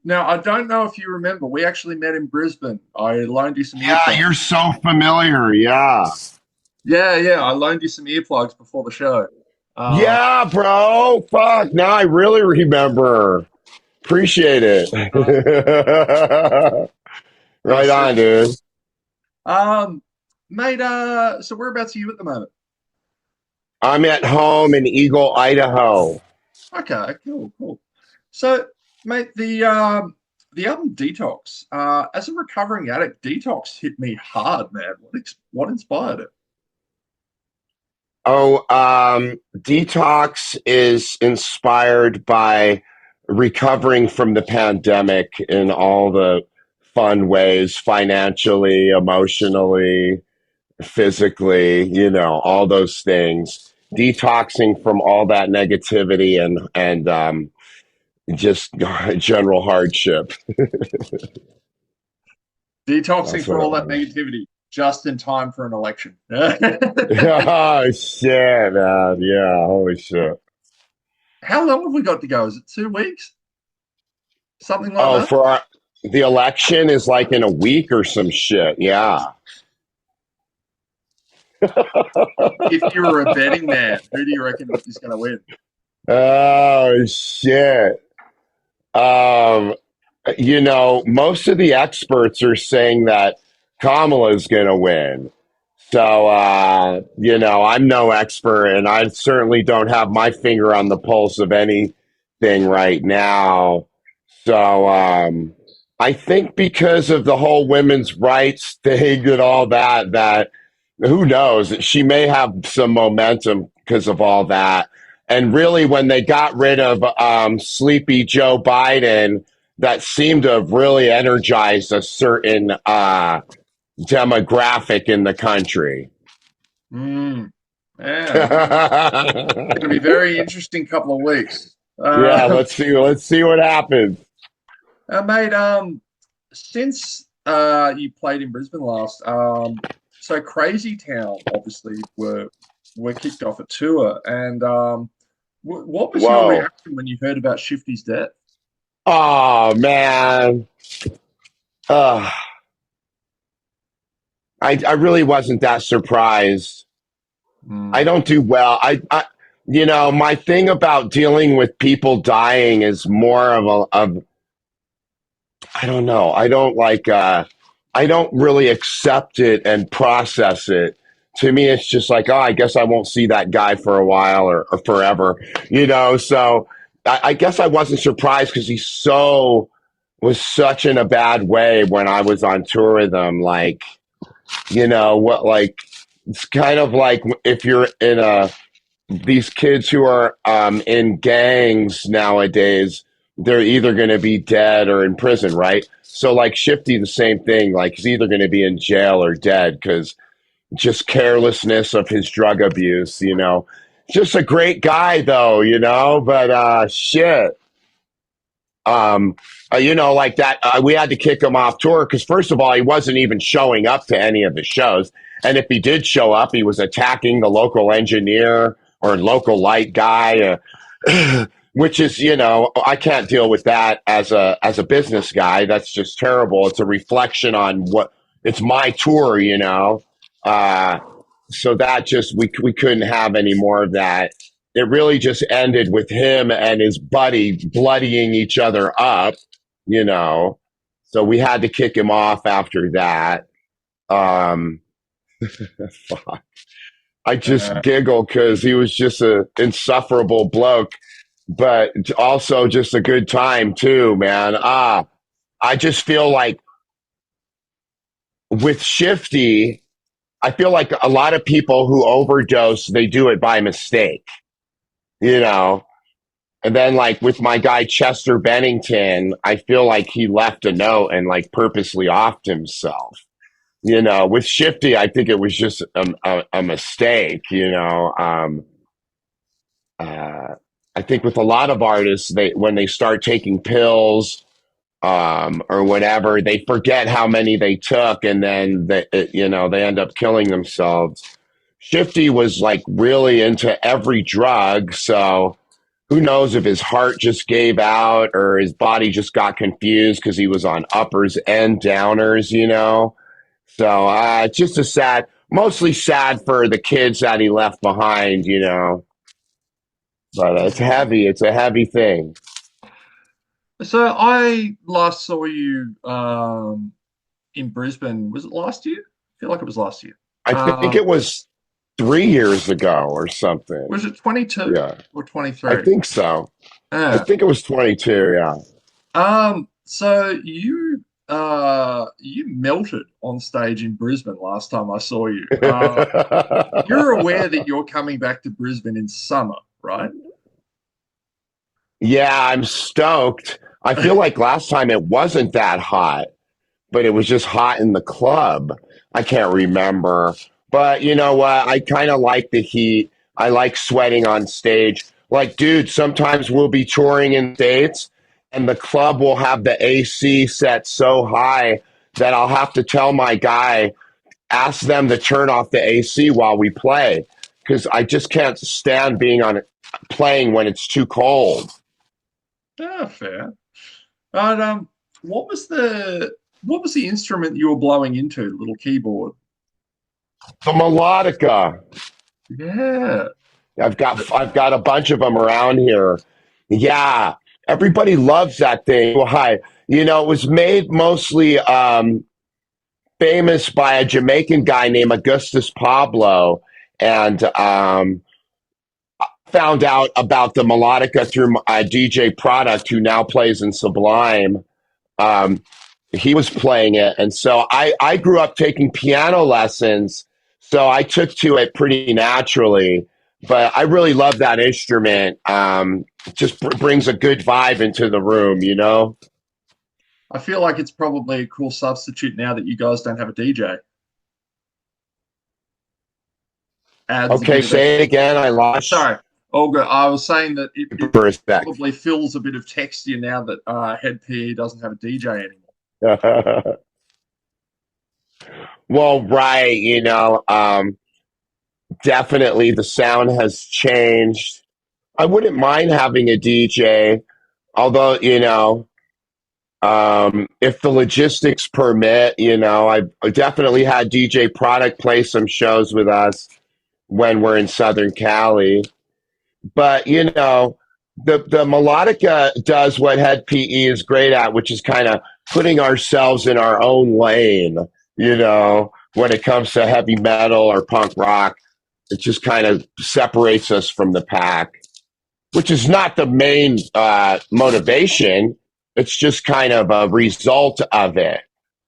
Now, I don't know if you remember, we actually met in Brisbane. I loaned you some Yeah, earplugs. you're so familiar. Yeah. Yeah, yeah, I loaned you some earplugs before the show. Uh, Yeah, bro. Fuck. Now I really remember. Appreciate it. uh, that Right was on, sick. dude. Um, Mate, so whereabouts are you at the moment? I'm at home in Eagle, Idaho. Okay, cool, cool. So, mate, the album Detox, as a recovering addict, Detox hit me hard, man. What inspired it? Oh, Detox is inspired by recovering from the pandemic in all the fun ways, financially, emotionally, physically, all those things. Detoxing from all that negativity and just general hardship. Detoxing That's for what all it that was. negativity just in time for an election. Oh shit, man. Yeah, holy shit. How long have we got to go? Is it 2 weeks? Something like Oh, that? for the election is like in a week or some shit. Yeah. If you were a betting man, who do you reckon is going to win? Oh shit. Um, most of the experts are saying that Kamala's gonna win. So I'm no expert and I certainly don't have my finger on the pulse of anything right now. So I think because of the whole women's rights thing and all that who knows? She may have some momentum because of all that. And really, when they got rid of sleepy Joe Biden, that seemed to have really energized a certain demographic in the country. Mm, yeah, going to be a Yeah, very interesting couple of weeks. let's see. Let's see what happens. Mate, since you played in Brisbane last, so Crazy Town obviously were kicked off a tour, and what was your Whoa. reaction when you heard about Shifty's death? Oh man. Uh, I really wasn't that surprised. I Mm, don't do well. My thing about dealing with people dying is more of I don't know. I don't really accept it and process it. To me, it's just like, oh, I guess I won't see that guy for a while or forever, So I guess I wasn't surprised because was such in a bad way when I was on tour with him. Like, it's kind of like if you're in these kids who are in gangs nowadays, they're either going to be dead or in prison, right? So, like Shifty, the same thing. Like he's either going to be in jail or dead because just carelessness of his drug abuse. Just a great guy, though. But shit. Um, like that. We had to kick him off tour because, first of all, he wasn't even showing up to any of the shows. And if he did show up, he was attacking the local engineer or local light guy, which is, I can't deal with that as a business guy. That's just terrible. It's a reflection on it's my tour, Uh, so that just we couldn't have any more of that. It really just ended with him and his buddy bloodying each other up, you know. So we had to kick him off after that. Um, fuck. I just uh, giggle because he was just a insufferable bloke, but also just a good time too, man. I just feel like with Shifty, I feel like a lot of people who overdose, they do it by mistake, you know. And then like with my guy Chester Bennington, I feel like he left a note and like purposely offed himself. With Shifty, I think it was just a mistake. Uh, I think with a lot of artists, they when they start taking pills or whatever, they forget how many they took, and then they end up killing themselves. Shifty was like really into every drug, so Who knows if his heart just gave out or his body just got confused because he was on uppers and downers, you know? So just a sad, mostly sad for the kids that he left behind, you know? But it's Yeah. heavy. It's a heavy thing. So I last saw you in Brisbane. Was it last year? I feel like it was last year. I think Um, it was 3 years ago or something. was it 22 Yeah, or I 23? think so. I Yeah. think it was 22. Yeah. So you melted on stage in Brisbane last time I saw you. You're aware that you're coming back to Brisbane in summer, right? Yeah, I'm stoked. I feel like last time it wasn't that hot, but it was just hot in the club. I can't remember. But you know what? I kind of like the heat. I like sweating on stage. Like, dude, sometimes we'll be touring in States and the club will have the AC set so high that I'll have to tell my guy, ask them to turn off the AC while we play. Because I just can't stand being on playing when it's too cold. Ah, fair. But what was the instrument you were blowing into? The little keyboard. The melodica. Yeah. I've got a bunch of them around here. Yeah, everybody loves that thing. Why? You know, it was made mostly famous by a Jamaican guy named Augustus Pablo, and found out about the melodica through DJ Product, who now plays in Sublime. Um, he was playing it, and so I grew up taking piano lessons, so I took to it pretty naturally. But I really love that instrument. It just brings a good vibe into the room, you know. I feel like it's probably a cool substitute now that you guys don't have a DJ. Adds a Okay, bit of say it extra. again. I lost Sorry, Olga. I was saying that you it for a sec. probably fills a bit of texture now that Head PE doesn't have a DJ anymore. Well, right, you know, definitely the sound has changed. I wouldn't mind having a DJ, although, you know, if the logistics permit, you know, I definitely had DJ Product play some shows with us when we're in Southern Cali. But, you know, the melodica does what Head PE is great at, which is kind of putting ourselves in our own lane, you know, when it comes to heavy metal or punk rock. It just kind of separates us from the pack, which is not the main motivation. It's just kind of a result of it.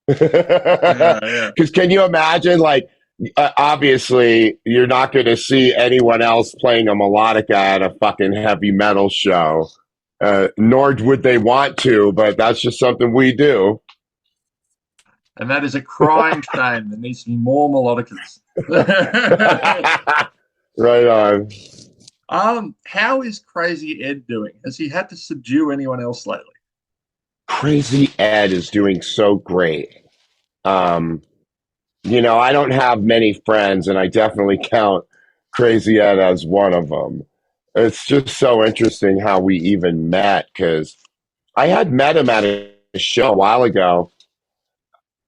Yeah, yeah. Because can you imagine, like, obviously, you're not going to see anyone else playing a melodica at a fucking heavy metal show, nor would they want to, but that's just something we do. And that is a crying shame. There needs to be more melodicas. Right on. How is Crazy Ed doing? Has he had to subdue anyone else lately? Crazy Ed is doing so great. Um, you know, I don't have many friends, and I definitely count Crazy Ed as one of them. It's just so interesting how we even met because I had met him at a show a while ago.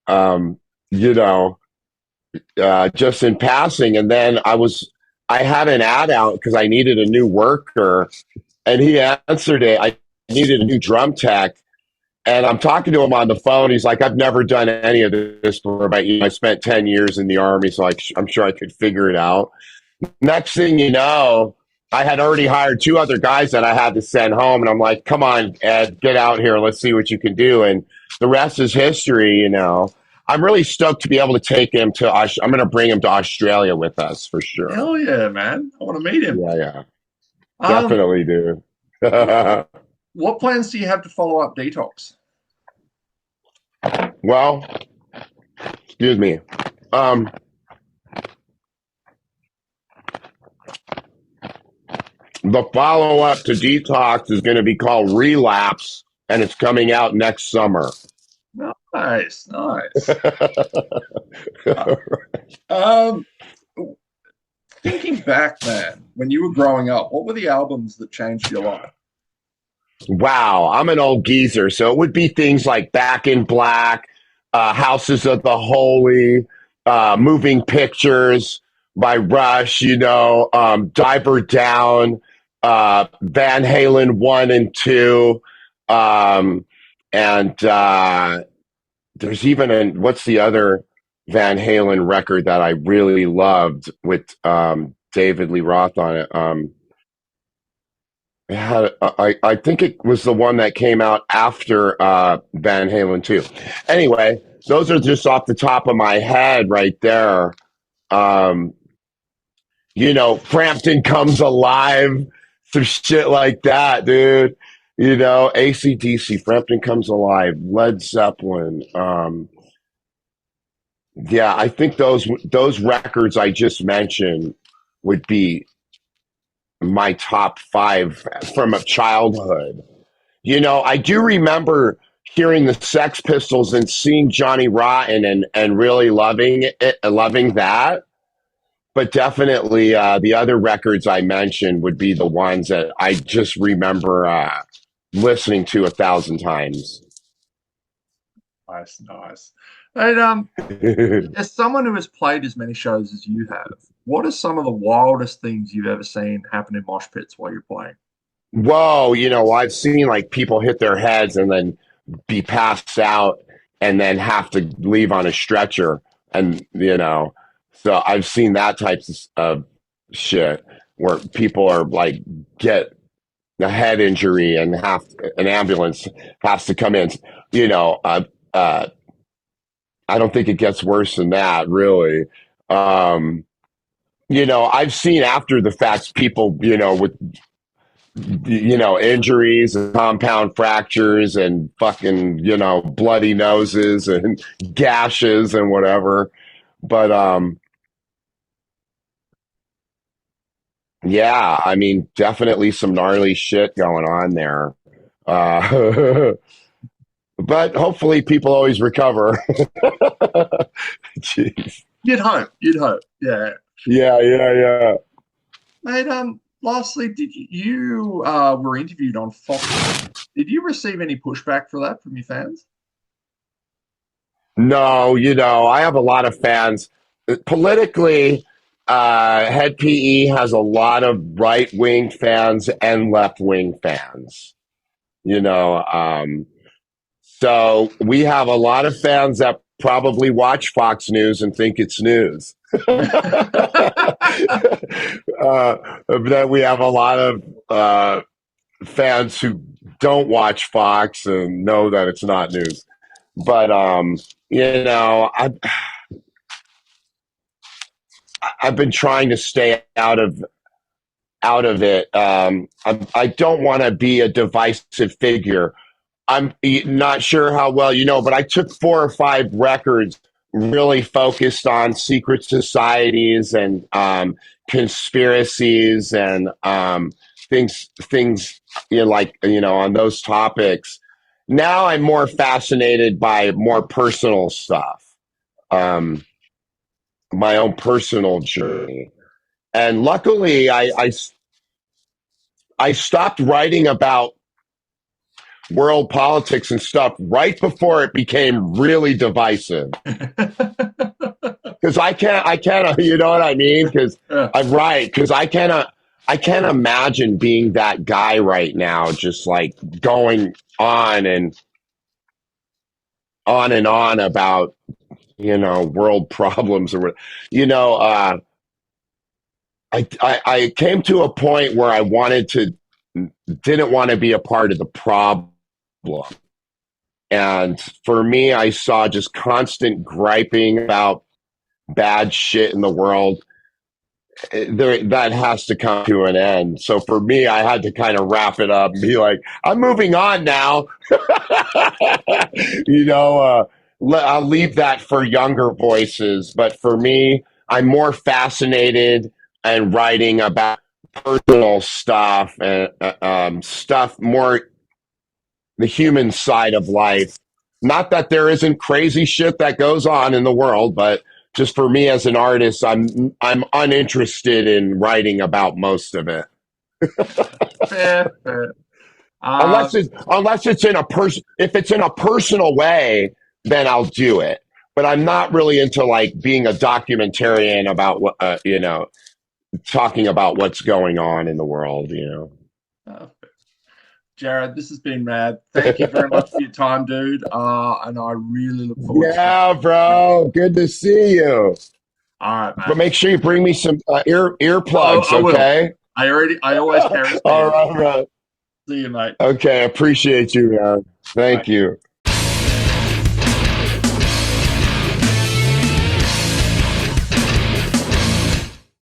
Um, you know, just in passing, and then I had an ad out because I needed a new worker, and he answered it. I needed a new drum tech, and I'm talking to him on the phone. He's like, "I've never done any of this before, but you know, I spent 10 years in the army, so I'm sure I could figure it out." Next thing you know, I had already hired two other guys that I had to send home, and I'm like, "Come on, Ed, get out here. Let's see what you can do." And the rest is history. You know, I'm really stoked to be able to take him to. I'm going to bring him to Australia with us for sure. Hell yeah, man. I want to meet him. Yeah, yeah, Um, definitely do. what plans do you have to follow up Detox? Well, excuse me. Um, the follow up to Detox is going to be called Relapse, and it's coming out next summer. Nice, nice. Uh, um, Thinking back, man, when you were growing up, what were the albums that changed your life? Wow, I'm an old geezer, so it would be things like Back in Black, Houses of the Holy, Moving Pictures by Rush, Diver Down, Van Halen 1 and 2, um, and there's even what's the other Van Halen record that I really loved with David Lee Roth on it? I think it was the one that came out after Van Halen 2. Anyway, those are just off the top of my head right there. Um, Frampton Comes Alive, some shit like that, dude. AC/DC, Frampton Comes Alive, Led Zeppelin. Yeah, I think those records I just mentioned would be my top five from a childhood. I do remember hearing the Sex Pistols and seeing Johnny Rotten and really loving that. But definitely the other records I mentioned would be the ones that I just remember listening to 1,000 times. Nice, nice. And as someone who has played as many shows as you have, what are some of the wildest things you've ever seen happen in mosh pits while you're playing? Whoa, I've seen like people hit their heads and then be passed out and then have to leave on a stretcher. And, so I've seen that types of shit where people are like, get a head injury and have an ambulance has to come in. I don't think it gets worse than that, really. I've seen after the facts people, with injuries and compound fractures and fucking, bloody noses and gashes and whatever. But yeah, I mean, definitely some gnarly shit going on there. Uh, but hopefully people always recover. Jeez. You'd hope, yeah. Yeah, yeah, yeah. Mate, lastly, did you were interviewed on Fox? Did you receive any pushback for that from your fans? No, I have a lot of fans. Politically, Head PE has a lot of right wing fans and left wing fans. You know, so we have a lot of fans that probably watch Fox News and think it's news. Then we have a lot of fans who don't watch Fox and know that it's not news. But I've been trying to stay out of it. I don't want to be a divisive figure. I'm not sure how well but I took 4 or 5 records really focused on secret societies and conspiracies and things on those topics. Now I'm more fascinated by more personal stuff, my own personal journey. And luckily, I stopped writing about world politics and stuff right before it became really divisive. Because I can't, you know what I mean? Because I'm right. Because I can't imagine being that guy right now, just like going on and on about, world problems or what, I came to a point where I didn't want to be a part of the problem. And for me, I saw just constant griping about bad shit in the world. That has to come to an end. So for me, I had to kind of wrap it up and be like, I'm moving on now. I'll leave that for younger voices. But for me, I'm more fascinated and writing about personal stuff and stuff more the human side of life. Not that there isn't crazy shit that goes on in the world, but just for me as an artist, I'm uninterested in writing about most of it. Fair, fair. Unless it's in a person, if it's in a personal way, then I'll do it. But I'm not really into like being a documentarian about what talking about what's going on in the world. Jahred, this has been mad. Thank you very much for your time, dude. And I really look forward to Yeah, bro. Good to see you. All right, man. But make sure you bring me some earplugs, I will. okay? I always carry a All spare. right. See you, mate. Okay, appreciate you, man. Thank Bye. you.